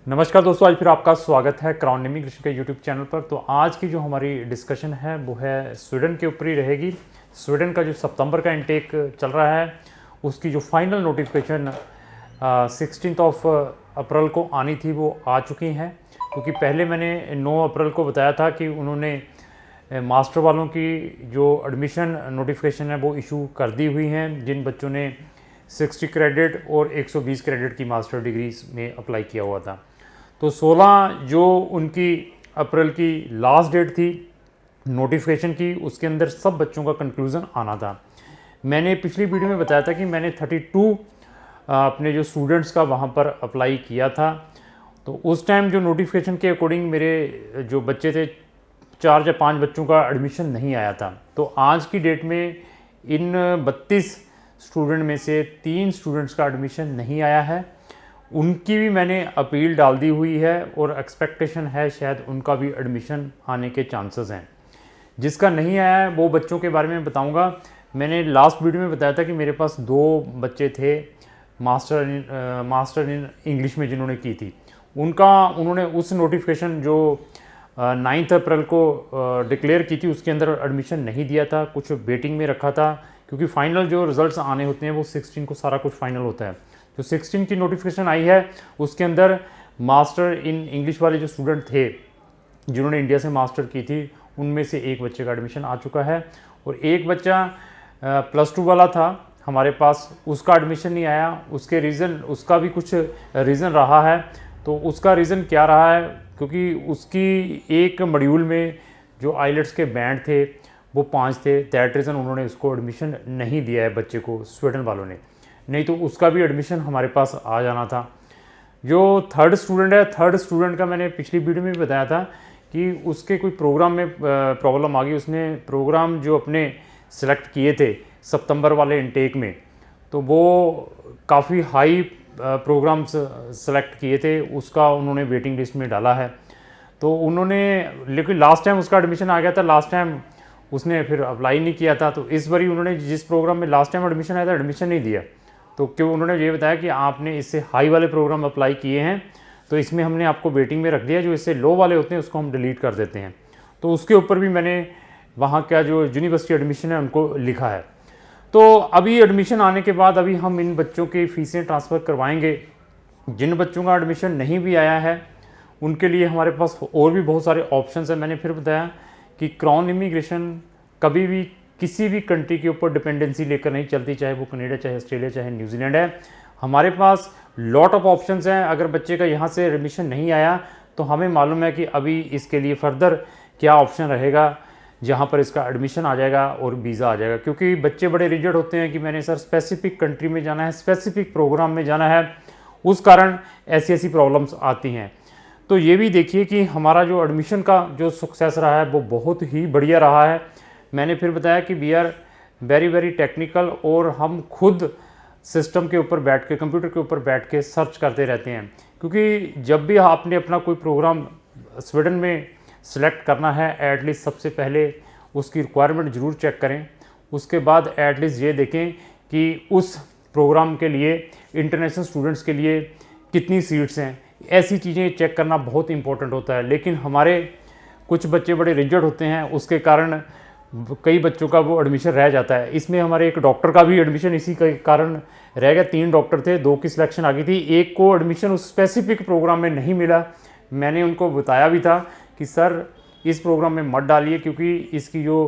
नमस्कार दोस्तों, आज फिर आपका स्वागत है क्राउन इमिग्रेशन के यूट्यूब चैनल पर। तो आज की जो हमारी डिस्कशन है वो है स्वीडन के ऊपर ही रहेगी। स्वीडन का जो सितंबर का इनटेक चल रहा है उसकी जो फाइनल नोटिफिकेशन 16 अप्रैल को आनी थी वो आ चुकी हैं। क्योंकि पहले मैंने 9 अप्रैल को बताया था कि उन्होंने मास्टर वालों की जो एडमिशन नोटिफिकेशन है वो इशू कर दी हुई हैं, जिन बच्चों ने 60 क्रेडिट और 120 क्रेडिट की मास्टर डिग्रीज में अप्लाई किया हुआ था। तो 16 जो उनकी अप्रैल की लास्ट डेट थी नोटिफिकेशन की, उसके अंदर सब बच्चों का कंक्लूज़न आना था। मैंने पिछली वीडियो में बताया था कि मैंने 32 अपने जो स्टूडेंट्स का वहाँ पर अप्लाई किया था। तो उस टाइम जो नोटिफिकेशन के अकॉर्डिंग मेरे जो बच्चे थे 4 या 5 बच्चों का एडमिशन नहीं आया था। तो आज की डेट में इन 32 स्टूडेंट में से 3 स्टूडेंट्स का एडमिशन नहीं आया है। उनकी भी मैंने अपील डाल दी हुई है और एक्सपेक्टेशन है शायद उनका भी एडमिशन आने के चांसेस हैं। जिसका नहीं आया है वो बच्चों के बारे में बताऊंगा। मैंने लास्ट वीडियो में बताया था कि मेरे पास 2 बच्चे थे मास्टर इन इंग्लिश में जिन्होंने की थी। उन्होंने उस नोटिफिकेशन जो 9 अप्रैल को डिक्लेयर की थी उसके अंदर एडमिशन नहीं दिया था, कुछ वेटिंग में रखा था। क्योंकि फाइनल जो रिजल्ट्स आने होते हैं वो 16 को सारा कुछ फाइनल होता है। जो 16 की नोटिफिकेशन आई है उसके अंदर मास्टर इन इंग्लिश वाले जो स्टूडेंट थे जिन्होंने इंडिया से मास्टर की थी उनमें से एक बच्चे का एडमिशन आ चुका है और एक बच्चा +2 वाला था हमारे पास, उसका एडमिशन नहीं आया। उसका भी कुछ रीज़न रहा है। तो उसका रीज़न क्या रहा है, क्योंकि उसकी एक मॉड्यूल में जो आइलेट्स के बैंड थे वो 5 थे। दैट रीज़न उन्होंने उसको एडमिशन नहीं दिया है बच्चे को, स्वीडन वालों ने। नहीं तो उसका भी एडमिशन हमारे पास आ जाना था। जो थर्ड स्टूडेंट है, थर्ड स्टूडेंट का मैंने पिछली वीडियो में भी बताया था कि उसके कोई प्रोग्राम में प्रॉब्लम आ गई। उसने प्रोग्राम जो अपने सेलेक्ट किए थे सितंबर वाले इनटेक में, तो वो काफ़ी हाई प्रोग्राम्स सेलेक्ट किए थे, उसका उन्होंने वेटिंग लिस्ट में डाला है। तो उन्होंने, लेकिन लास्ट टाइम उसका एडमिशन आ गया था, लास्ट टाइम उसने फिर अप्लाई नहीं किया था। तो इस बारी उन्होंने जिस प्रोग्राम में लास्ट टाइम एडमिशन आया था एडमिशन नहीं दिया। तो क्यों उन्होंने ये बताया कि आपने इससे हाई वाले प्रोग्राम अप्लाई किए हैं तो इसमें हमने आपको वेटिंग में रख दिया, जो इससे लो वाले होते हैं उसको हम डिलीट कर देते हैं। तो उसके ऊपर भी मैंने वहाँ का जो यूनिवर्सिटी एडमिशन है उनको लिखा है। तो अभी एडमिशन आने के बाद अभी हम इन बच्चों की फ़ीसें ट्रांसफ़र करवाएंगे। जिन बच्चों का एडमिशन नहीं भी आया है उनके लिए हमारे पास और भी बहुत सारे ऑप्शंस हैं। मैंने फिर बताया कि क्राउन इमिग्रेशन कभी भी किसी भी कंट्री के ऊपर डिपेंडेंसी लेकर नहीं चलती, चाहे वो कनाडा, चाहे ऑस्ट्रेलिया, चाहे न्यूजीलैंड है। हमारे पास लॉट ऑफ ऑप्शंस हैं। अगर बच्चे का यहाँ से एडमिशन नहीं आया तो हमें मालूम है कि अभी इसके लिए फर्दर क्या ऑप्शन रहेगा जहाँ पर इसका एडमिशन आ जाएगा और वीज़ा आ जाएगा। क्योंकि बच्चे बड़े रिजिड होते हैं कि मैंने सर स्पेसिफिक कंट्री में जाना है, स्पेसिफिक प्रोग्राम में जाना है, उस कारण ऐसी प्रॉब्लम्स आती हैं। तो ये भी देखिए कि हमारा जो एडमिशन का जो सक्सेस रहा है वो बहुत ही बढ़िया रहा है। मैंने फिर बताया कि वी आर वेरी टेक्निकल और हम खुद सिस्टम के ऊपर बैठ के, कंप्यूटर के ऊपर बैठ के सर्च करते रहते हैं। क्योंकि जब भी आपने अपना कोई प्रोग्राम स्वीडन में सिलेक्ट करना है, एटलीस्ट सबसे पहले उसकी रिक्वायरमेंट ज़रूर चेक करें। उसके बाद एटलीस्ट ये देखें कि उस प्रोग्राम के लिए, इंटरनेशनल स्टूडेंट्स के लिए कितनी सीट्स हैं। ऐसी चीज़ें चेक करना बहुत इंपॉर्टेंट होता है। लेकिन हमारे कुछ बच्चे बड़े रिजिड होते हैं, उसके कारण कई बच्चों का वो एडमिशन रह जाता है। इसमें हमारे एक डॉक्टर का भी एडमिशन इसी के कारण रह गया। 3 डॉक्टर थे, 2 की सिलेक्शन आ गई थी, एक को एडमिशन उस स्पेसिफिक प्रोग्राम में नहीं मिला। मैंने उनको बताया भी था कि सर इस प्रोग्राम में मत डालिए, क्योंकि इसकी जो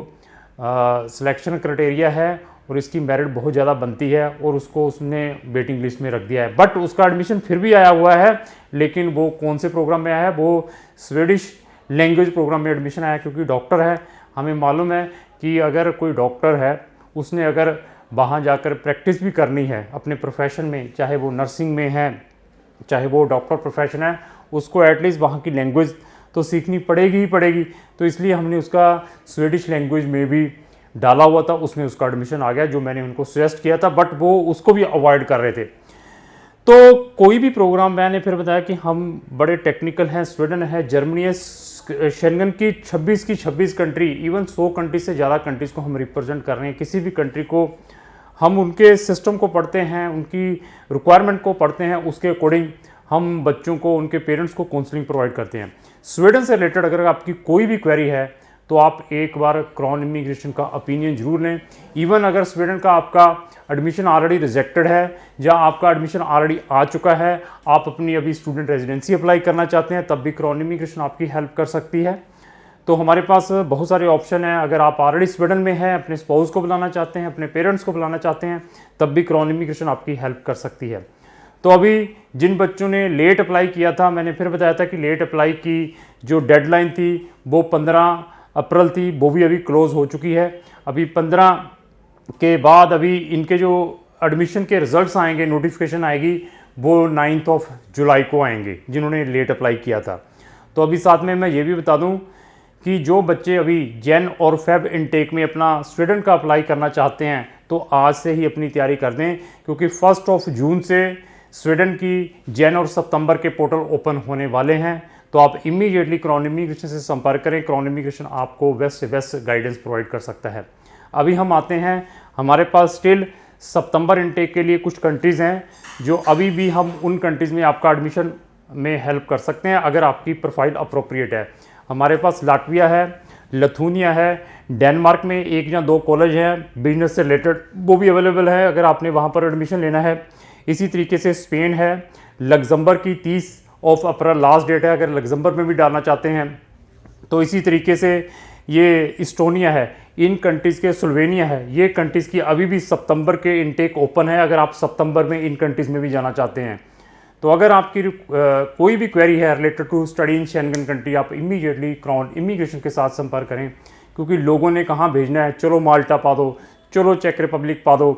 सिलेक्शन क्राइटेरिया है और इसकी मेरिट बहुत ज़्यादा बनती है, और उसको उसने वेटिंग लिस्ट में रख दिया है। बट उसका एडमिशन फिर भी आया हुआ है, लेकिन वो कौन से प्रोग्राम में आया है, वो स्वीडिश लैंग्वेज प्रोग्राम में एडमिशन आया। क्योंकि डॉक्टर है, हमें मालूम है कि अगर कोई डॉक्टर है उसने अगर वहाँ जाकर प्रैक्टिस भी करनी है अपने प्रोफेशन में, चाहे वो नर्सिंग में है, चाहे वो डॉक्टर प्रोफेशन है, उसको एटलीस्ट वहाँ की लैंग्वेज तो सीखनी पड़ेगी ही पड़ेगी। तो इसलिए हमने उसका स्वीडिश लैंग्वेज में भी डाला हुआ था, उसमें उसका एडमिशन आ गया, जो मैंने उनको सजेस्ट किया था। बट वो उसको भी अवॉइड कर रहे थे। तो कोई भी प्रोग्राम, मैंने फिर बताया कि हम बड़े टेक्निकल हैं। स्वीडन है, जर्मनी है, शेंगन की 26 कंट्री, इवन 100 कंट्री से ज़्यादा कंट्रीज़ को हम रिप्रेजेंट कर रहे हैं। किसी भी कंट्री को हम उनके सिस्टम को पढ़ते हैं, उनकी रिक्वायरमेंट को पढ़ते हैं, उसके अकॉर्डिंग हम बच्चों को, उनके पेरेंट्स को काउंसलिंग प्रोवाइड करते हैं। स्वीडन से रिलेटेड अगर आपकी कोई भी क्वेरी है तो आप एक बार क्राउन इमिग्रेशन का ओपिनियन जरूर लें। इवन अगर स्वीडन का आपका एडमिशन ऑलरेडी रिजेक्टेड है या आपका एडमिशन ऑलरेडी आ चुका है, आप अपनी अभी स्टूडेंट रेजिडेंसी अप्लाई करना चाहते हैं, तब भी क्राउन इमिग्रेशन आपकी हेल्प कर सकती है। तो हमारे पास बहुत सारे ऑप्शन हैं। अगर आप ऑलरेडी स्वीडन में हैं, अपने स्पाउस को बुलाना चाहते हैं, अपने पेरेंट्स को बुलाना चाहते हैं, तब भी क्राउन इमिग्रेशन आपकी हेल्प कर सकती है। तो अभी जिन बच्चों ने लेट अप्लाई किया था, मैंने फिर बताया था कि लेट अप्लाई की जो डेडलाइन थी वो 15 अप्रैल थी, वो भी अभी क्लोज़ हो चुकी है। अभी 15 के बाद अभी इनके जो एडमिशन के रिजल्ट्स आएंगे, नोटिफिकेशन आएगी, वो 9 जुलाई को आएंगे जिन्होंने लेट अप्लाई किया था। तो अभी साथ में मैं ये भी बता दूं कि जो बच्चे अभी जैन और फेब इनटेक में अपना स्वीडन का अप्लाई करना चाहते हैं तो आज से ही अपनी तैयारी कर दें, क्योंकि 1 जून से स्वीडन की जैन और सितंबर के पोर्टल ओपन होने वाले हैं। तो आप इमीडिएटली क्राउन इमिग्रेशन से संपर्क करें। क्राउन इमिग्रेशन आपको बेस्ट से बेस्ट गाइडेंस प्रोवाइड कर सकता है। अभी हम आते हैं, हमारे पास स्टिल सितंबर इनटेक के लिए कुछ कंट्रीज़ हैं जो अभी भी हम उन कंट्रीज़ में आपका एडमिशन में हेल्प कर सकते हैं अगर आपकी प्रोफाइल अप्रोप्रिएट है। हमारे पास लाटविया है, लिथुआनिया है, डेनमार्क में 1 या 2 कॉलेज हैं बिजनेस से रिलेटेड, वो भी अवेलेबल है अगर आपने वहाँ पर एडमिशन लेना है। इसी तरीके से स्पेन है, लग्जमबर्ग की 30 अप्रैल लास्ट डेट है अगर लग्जमबर्ग में भी डालना चाहते हैं। तो इसी तरीके से ये इस्टोनिया है, इन कंट्रीज़ के स्लोवेनिया है, ये कंट्रीज़ की अभी भी सितंबर के इनटेक ओपन है अगर आप सितंबर में इन कंट्रीज़ में भी जाना चाहते हैं। तो अगर आपकी कोई भी क्वेरी है related to study in Schengen country, आप इमीडिएटली क्राउन इमिग्रेशन के साथ संपर्क करें, क्योंकि लोगों ने कहाँ भेजना है, चलो माल्टा पा दो, चलो चेक रिपब्लिक पा दो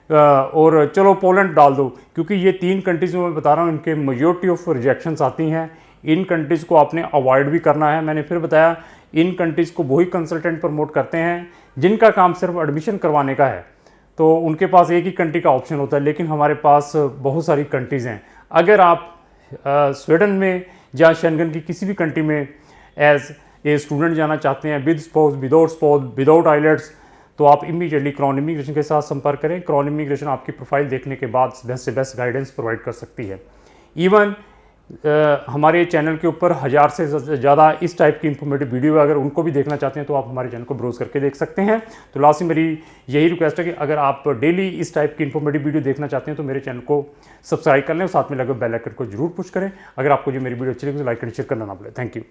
और चलो पोलैंड डाल दो, क्योंकि ये 3 कंट्रीज़ में मैं बता रहा हूँ इनके मेजॉरिटी ऑफ रिजेक्शंस आती हैं। इन कंट्रीज़ को आपने अवॉइड भी करना है। मैंने फिर बताया इन कंट्रीज़ को वही कंसल्टेंट प्रमोट करते हैं जिनका काम सिर्फ एडमिशन करवाने का है, तो उनके पास एक ही कंट्री का ऑप्शन होता है, लेकिन हमारे पास बहुत सारी कंट्रीज़ हैं। अगर आप स्वीडन में या शेंगन की किसी भी कंट्री में एज ए स्टूडेंट जाना चाहते हैं, विद स्पाउस, विदाउट आइलेट्स, तो आप इमीडिएटली क्राउन इमिग्रेशन के साथ संपर्क करें। क्राउन इमिग्रेशन आपकी प्रोफाइल देखने के बाद बेस्ट से बेस्ट गाइडेंस प्रोवाइड कर सकती है। इवन हमारे चैनल के ऊपर 1000 से ज़्यादा इस टाइप की इंफॉर्मेटिव वीडियो है, अगर उनको भी देखना चाहते हैं तो आप हमारे चैनल को ब्राउज करके देख सकते हैं। तो लास्ट में मेरी यही रिक्वेस्ट है कि अगर आप डेली इस टाइप की इंफॉर्मेटिव वीडियो देखना चाहते हैं तो मेरे चैनल को सब्सक्राइब कर लें और साथ में लगे बेल आइकन को जरूर पुश करें। अगर आपको जो मेरी वीडियो अच्छी लगी तो लाइक एंड शेयर करना ना भूलें। Thank you.